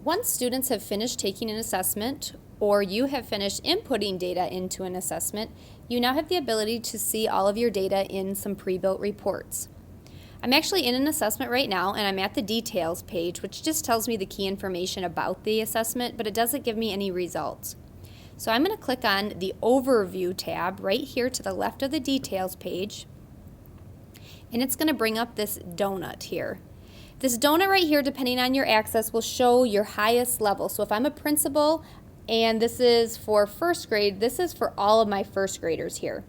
Once students have finished taking an assessment or you have finished inputting data into an assessment, you now have the ability to see all of your data in some pre-built reports. I'm actually in an assessment right now and I'm at the details page, which just tells me the key information about the assessment, but it doesn't give me any results. So I'm going to click on the Overview tab right here to the left of the details page, and it's going to bring up this donut here. This donut right here, depending on your access, will show your highest level. So if I'm a principal and this is for first grade, this is for all of my first graders here.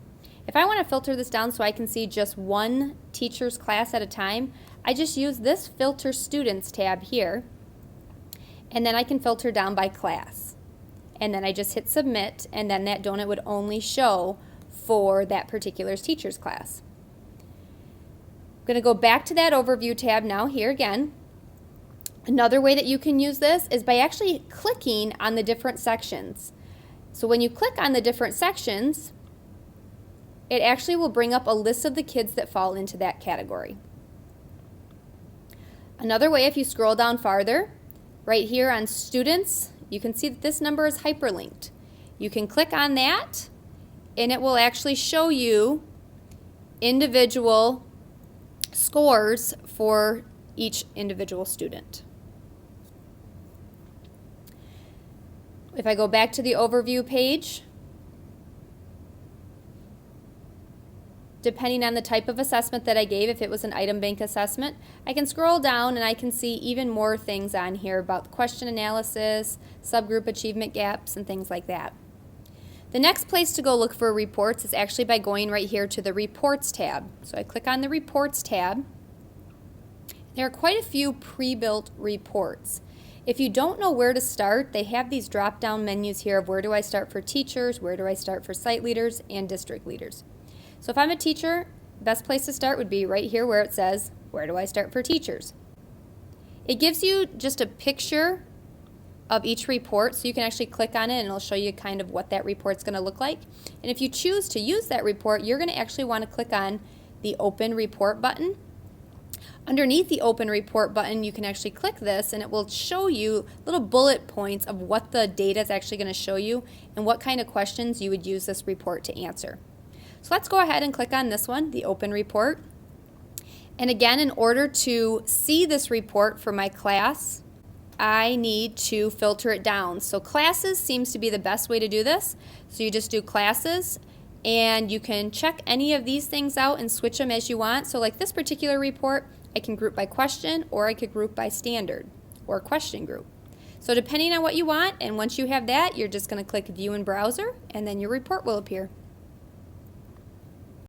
If I want to filter this down so I can see just one teacher's class at a time, I just use this Filter Students tab here, and then I can filter down by class. And then I just hit Submit, and then that donut would only show for that particular teacher's class. I'm going to go back to that Overview tab now here again. Another way that you can use this is by actually clicking on the different sections. So when you click on the different sections, it actually will bring up a list of the kids that fall into that category. Another way, if you scroll down farther, right here on Students, you can see that this number is hyperlinked. You can click on that and it will actually show you individual scores for each individual student. If I go back to the Overview page, depending on the type of assessment that I gave, if it was an item bank assessment, I can scroll down and I can see even more things on here about question analysis, subgroup achievement gaps, and things like that. The next place to go look for reports is actually by going right here to the Reports tab. So I click on the Reports tab. There are quite a few pre-built reports. If you don't know where to start, they have these drop-down menus here of where do I start for teachers, where do I start for site leaders, and district leaders. So if I'm a teacher, best place to start would be right here where it says, where do I start for teachers? It gives you just a picture of each report, so you can actually click on it and it'll show you kind of what that report's going to look like. And if you choose to use that report, you're going to actually want to click on the Open Report button. Underneath the Open Report button, you can actually click this and it will show you little bullet points of what the data is actually going to show you and what kind of questions you would use this report to answer. So let's go ahead and click on this one, the Open Report. And again, in order to see this report for my class, I need to filter it down. So classes seems to be the best way to do this. So you just do classes and you can check any of these things out and switch them as you want. So like this particular report, I can group by question or I could group by standard or question group. So depending on what you want, and once you have that, you're just going to click View in Browser and then your report will appear.